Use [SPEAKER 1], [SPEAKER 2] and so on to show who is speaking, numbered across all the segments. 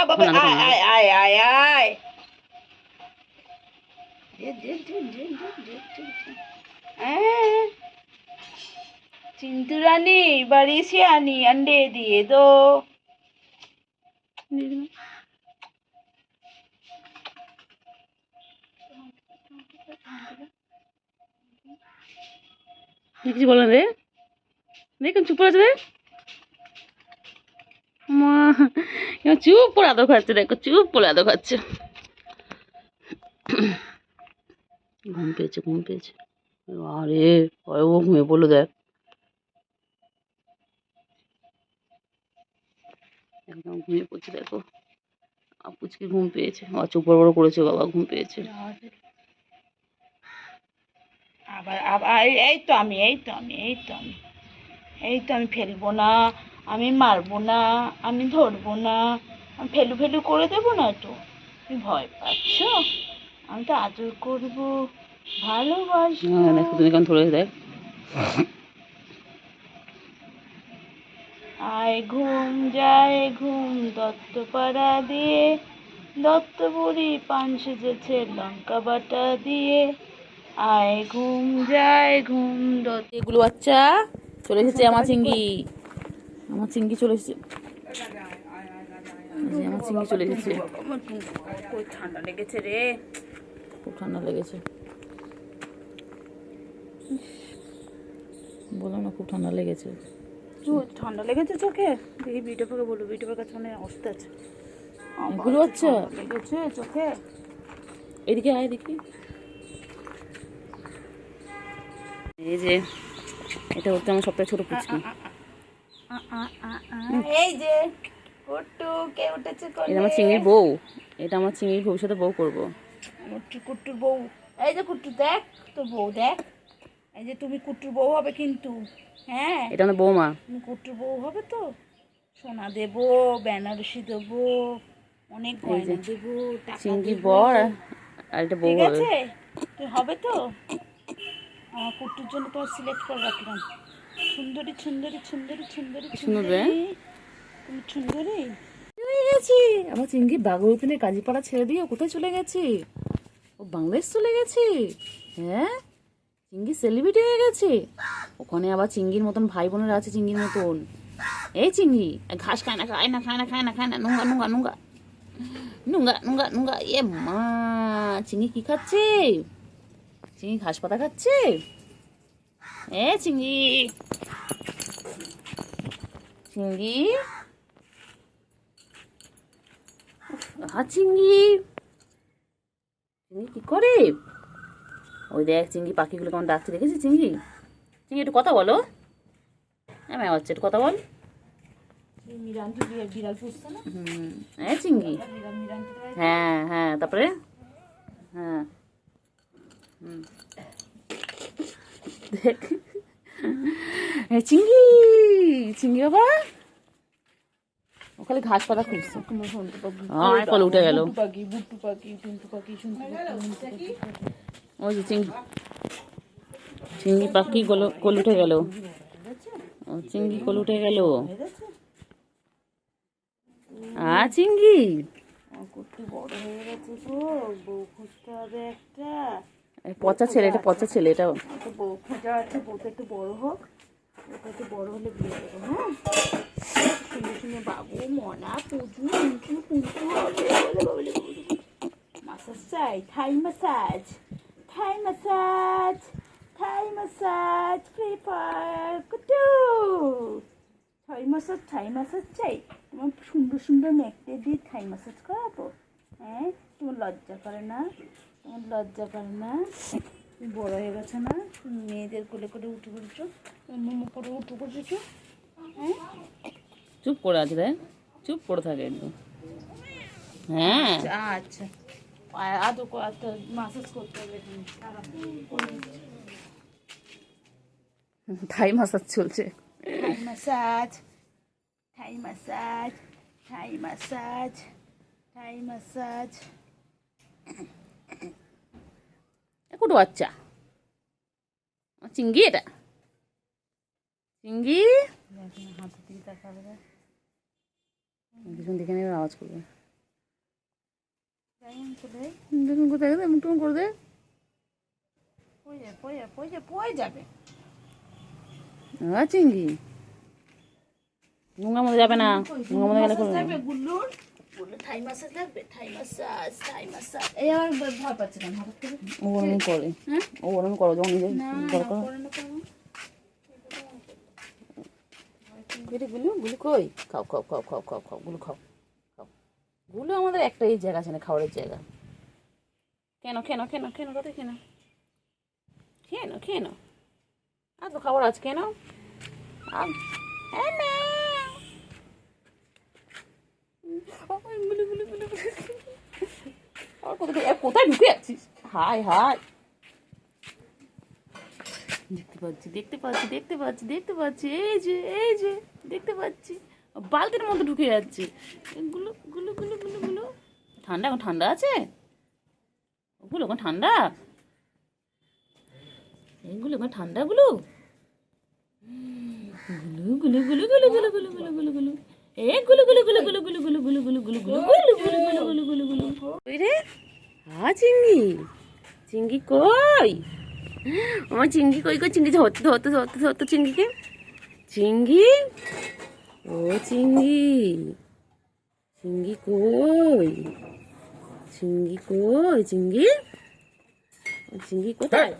[SPEAKER 1] বাবা আয় আয় আয় আয় আয় चिंटू रानी बड़ी सियानी अंडे दिए दो।
[SPEAKER 2] কিছু বলেন রে, দেখুন চুপ করে আছে রে, চুপ করে আদর খাচ্ছে, দেখো চুপ করে আদর খাচ্ছে। ঘুম পেয়েছে ঘুম পেয়েছে, আরে ও ঘুমিয়ে পড়লো, দেখ একদম ঘুমিয়ে পড়ছে, দেখো আপুচকি ঘুম পেয়েছে, চোখ বড় বড় করেছে, বাবা ঘুম পেয়েছে।
[SPEAKER 1] আবার আবার এই তো আমি এই তো আমি এই তো আমি এই তো আমি ফেলবো না, আমি মারবো না, আমি ধরবো না, আমি ফেলু ফেলু করে দেবো না তো। তুমি ভয় পাচ্ছ? আমি তো আদর করবো, ভালোবাসবো।
[SPEAKER 2] দেখো তুমি কেমন ধরে দেখ।
[SPEAKER 1] আয় ঘুম যায় ঘুম দত্তপাড়া দিয়ে, দত্ত বুড়ি পান সেজেছে লঙ্কা বাটা দিয়ে। আয় ঘুম যায় ঘুম দত্ত।
[SPEAKER 2] এগুলো বাচ্চা চলে এসেছে, আমার চিংড়ি, আমার চিংড়ি চলে এসেছে, আমার চিংড়ি চলে এসেছে।
[SPEAKER 1] খুব ঠান্ডা লেগেছে রে,
[SPEAKER 2] খুব ঠান্ডা লেগেছে, বললাম না খুব ঠান্ডা লেগেছে।
[SPEAKER 1] ঠান্ডা লেগেছে চোখে? দেখি বিউটি পাকে বলবো, বিউটি পাকের সামনে অবস্থা আছে।
[SPEAKER 2] এগুলো বাচ্চা
[SPEAKER 1] লেগেছে চোখে।
[SPEAKER 2] এদিকে আয় দেখি, এই যে এটা হচ্ছে আমার সবথেকে ছোট পুচকি,
[SPEAKER 1] এই যে কুট্টু কে উঠেছে কোলে,
[SPEAKER 2] এটা আমার চিংড়ির বউ, এটা আমার চিংড়ির ভবিষ্যতে বউ করবো।
[SPEAKER 1] কুট্টুর বউ, এই যে কুট্টু দেখ তোর বউ দেখ, এই যে তুমি কুট্টুর বউ হবে কিন্তু, হ্যাঁ
[SPEAKER 2] এটা আমার বৌমা,
[SPEAKER 1] তুমি কুট্টুর বউ হবে তো, সোনা দেবো, বেনারসি দেবো, অনেক গয়না দেবো, টাকা
[SPEAKER 2] চিংড়ির
[SPEAKER 1] দেবো,
[SPEAKER 2] বর আর এটা বউ
[SPEAKER 1] ঠিক
[SPEAKER 2] হবে।
[SPEAKER 1] আছে? তুই হবে তো? আমার কুট্টুর জন্য তোমার সিলেক্ট করে রাখলাম, সুন্দরী সুন্দরী সুন্দরী সুন্দরী
[SPEAKER 2] শুনবে
[SPEAKER 1] সুন্দরী, তুমি সুন্দরী।
[SPEAKER 2] চলে গেছি আমার চিংড়ি, বাঘরুতিনে কাজীপাড়া ছেড়ে দিয়ে কোথায় চলে গেছি? ও বাংলাদেশ চলে গেছি। হ্যাঁ, চিংড়ি সেলিব্রিটি হয়ে গেছে, ওখানে আবার চিংড়ির মতন ভাই বোনেরা আছে চিংড়ির মতন। এই চিংড়ি ঘাস খায় না খায় না খায় না খায় না খায় না, নোংরা নোংরা নোংরা নোংরা নোংরা নোংরা। এ মা, চিংড়ি কি খাচ্ছে? চিংড়ি ঘাস পাতা খাচ্ছে। এ চিংড়ি, চিংড়ি চিংড়ি, চিংড়ি কি করে? ওই দেখ চিংড়ি পাখিগুলো কেমন ডাকছে, দেখেছি চিংড়ি? চিংড়ি একটু কথা বলো, হ্যাঁ হচ্ছে একটু কথা বল।
[SPEAKER 1] বিড়াল পুষছে না?
[SPEAKER 2] হ্যাঁ চিংড়ি, হ্যাঁ হ্যাঁ তারপরে হ্যাঁ দেখ চিংড়ি, চিংড়ি বাবা ও খালি ঘাস পাতা খুঁজছে, কলে উঠে গেল। ওই যে চিংড়ি, চিংড়ি পাখি কল উঠে গেল, চিংড়ি কল উঠে গেল। চিংড়ি
[SPEAKER 1] বড় হয়ে গেছে তো, বউ খুঁজতে হবে একটা।
[SPEAKER 2] পচা ছেলে, এটা পচা ছেলে, এটা
[SPEAKER 1] বউ খোঁজা আছে, বউটা একটু বড় হোক, ওটা একটু বড় হলে বিয়ে দেবো। হ্যাঁ, শুনে শুনে বাবু মনা পুজু কুঞ্চু কুঞ্চু মাসাজ চাই, থাই মাসাজ, থাই মাসাজ, থাই মাসাজ, ফ্রি ফায়ার কুটু, থাই মাসাজ চাই। তোমার সুন্দর সুন্দর মেঘতে দিয়ে থাই মাসাজ করাবো। হ্যাঁ, তোমার লজ্জা করে না? তোমার লজ্জা করে না? তুমি বড় হয়ে গেছো না? তুমি মেয়েদের কোলে করে উঠে পড়েছো, মোমো করে উঠে পড়েছো। হ্যাঁ,
[SPEAKER 2] চুপ করে আছে রে, চুপ করে থাকে একদম। হ্যাঁ
[SPEAKER 1] আচ্ছা আদৌ মাসাজ করতে হবে,
[SPEAKER 2] থাই মাসাজ চলছে।
[SPEAKER 1] থাই মাসাজ, থাই মাসাজ, থাই মাসাজ, থাই মাসাজ।
[SPEAKER 2] কুটু বাচ্চা চিংড়ি, এটা চিংড়ি
[SPEAKER 1] হাতের দিকে তাকাবে।
[SPEAKER 2] পিছন দিকে নেবে আওয়াজ করবে।
[SPEAKER 1] যাই আমি চলে যাই।
[SPEAKER 2] দেখুন কোথায় গেছে, এমন কেমন করে দে।
[SPEAKER 1] পড়ে যাবে।
[SPEAKER 2] চিংড়ি নোংরা মধ্যে যাবে না, নোংরা মধ্যে গেলে করবে না।
[SPEAKER 1] গুল্লুর থাই মাসাজ লাগবে, থাই মাসাজ। এই আমার ভয় পাচ্ছে না, হঠাৎ করে।
[SPEAKER 2] ও ওরকম করে, ও ওরকম করো যখন নিজে দরকার। গুলো গুলো কই খাও খাও খাও খাও খাও খাও গুলো খাও খাও। গুলো আমাদের একটাই জায়গা আছে না, খাওয়ারের জায়গা। কেন কেন কেন কেন কথা কেন কেন কেন আর তো খাবার আছে কেন। কোথায় ঢুকে যাচ্ছিস? হাই হাই, দেখতে পাচ্ছি দেখতে পাচ্ছি দেখতে পাচ্ছি দেখতে পাচ্ছি, এই যে এই যে দেখতে পাচ্ছি বালতির মধ্যে ঢুকে যাচ্ছে। গুলো গুলো গুলো গুলো গুলো ঠান্ডা, এখন ঠান্ডা আছে ওগুলো, এখন ঠান্ডা এইগুলো, এখন ঠান্ডা গুলো গুলো গুলো গুলো গুলো গুলো গুলো গুলো গুলো গুলো এ গুলো গুলো গুলো গুলো গুলো গুলো গুলো গুলো গুলো গুলো গুলো গুলো গুলো গুলো গুলো গুলো। ওই রে চিংড়ি, চিংড়ি কই আমার চিংড়ি, কই কই চিংড়ি, ধরতে ধরতে ধরতে ধরতে চিংড়িকে, চিংড়ি ও চিংড়ি, চিংড়ি কই, চিংড়ি কই, চিংড়ি চিংড়ি কোথায়,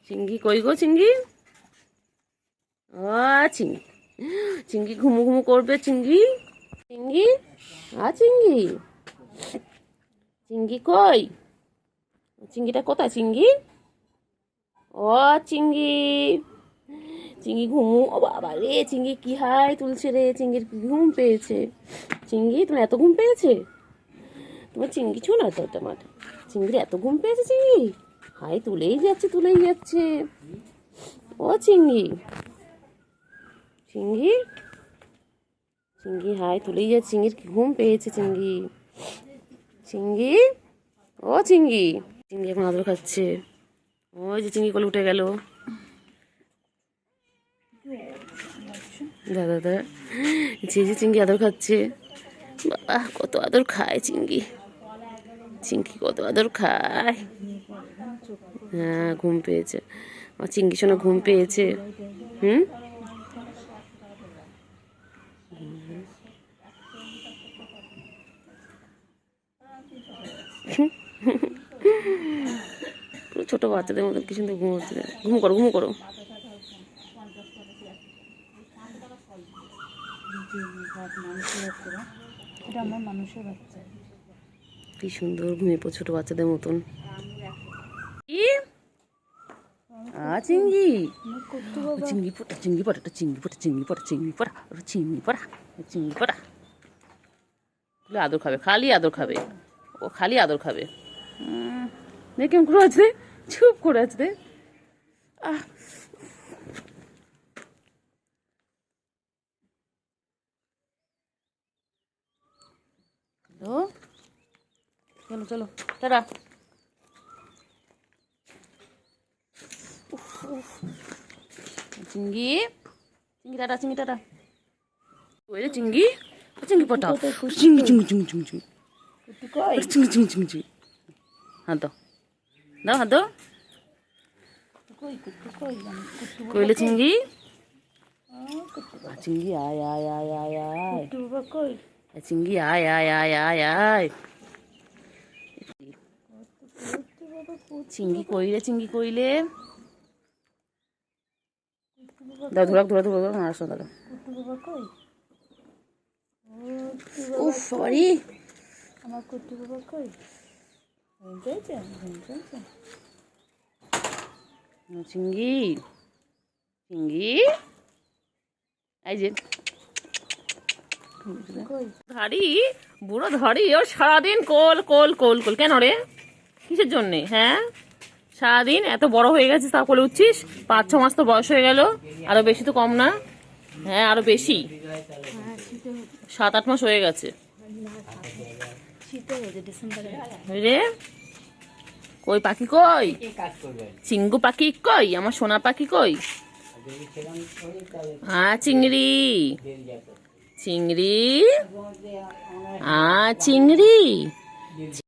[SPEAKER 2] চিংড়ি কই গো চিংড়ি, ও চিংড়ি, চিংড়ি ঘুমু ঘুমু করবে চিংড়ি, চিংড়ি চিংড়ি, চিংড়ি কই, চিংড়িটা কোথায় চিংড়ি, ও চিংড়ি, চিংড়ি ঘুমু, ও বাবা রে চিংড়ি কি হাই তুলছে রে, চিংড়ির কি ঘুম পেয়েছে, চিংড়ি তোমার এত ঘুম পেয়েছে, তোমার চিংড়ি ছো না তো, তোমার চিংড়ি এত ঘুম পেয়েছে, চিংড়ি হাই তুলেই যাচ্ছে তুলেই যাচ্ছে, ও চিংড়ি, চিংড়ি চিংড়ি হাই তুলেই যাচ্ছে, চিংড়ির কি ঘুম পেয়েছে চিংড়ি, চিংড়ি ও চিংড়ি, চিংড়ি এখন আদর খাচ্ছে, ওই যে চিংড়ি কোলে উঠে গেল, দাদা দাদা যে যে চিংড়ি আদর খাচ্ছে, বাবা কত আদর খায় চিংড়ি, চিংড়ি কত আদর খায়, হ্যাঁ ঘুম পেয়েছে আমার চিংড়ি শোনা, ঘুম পেয়েছে, হুম পুরো ছোট বাচ্চাদের মতো কি সুন্দর ঘুম হচ্ছে, ঘুম করো ঘুম করো,
[SPEAKER 1] এটা আমার মানুষের বাচ্চা,
[SPEAKER 2] কি সুন্দর ঘুমিয়ে পড়ো ছোট বাচ্চাদের মতন। কি চিংড়ি, চিংড়ি পড়া চিংড়ি পড়া, একটা চিংড়ি পড়া চিংড়ি পড়া চিংড়ি পড়া চিংড়ি পড়া চিংড়ি পড়া, আদর খাবে, খালি আদর খাবে, ও খালি আদর খাবে, দেখ কেমন করে আছে, চুপ করে আছে রে, চলো চলো টাটা, চিংড়ি চিংড়ি টাটা, চিংড়ি টাটা, ওই রে চিংড়ি, চিংড়ি পটা, চিংড়ি চিংড়ি চিংড়ি চিংড়ি চিংড়ি চিংড়ি চিংড়ি চিংড়ি চিংড়ি, হাত দাও দাও হাত দাও, কইলে চিংড়ি, চিংড়ি আয় আয় আয় আয় আয়, চিংড়ি আয় আয় আয় আয় আয়, চিংড়ি কইলে চিংড়ি কইলে, দাও ধরা ধরা ধরা ধরা আসো দাদা, উফ বাড়ি
[SPEAKER 1] আমার কুট্টু বাবা কই,
[SPEAKER 2] চিংড়ি চিংড়ি, এই যে ধাড়ি বুড়ো ধাড়ি, ও সারাদিন কোল কোল কোল কোল, কেন রে কিসের জন্যে, হ্যাঁ সারাদিন এত বড় হয়ে গেছিস তা কোলে উঠছিস, 5-6 মাস তো বয়স হয়ে গেল, আরো বেশি তো কম না, হ্যাঁ আরো বেশি, 7-8 মাস হয়ে গেছে রে, কই পাখি কই, চিঙ্গু পাখি কই, আমার সোনা পাখি কই, চিংড়ি চিংড়ি চিংড়ি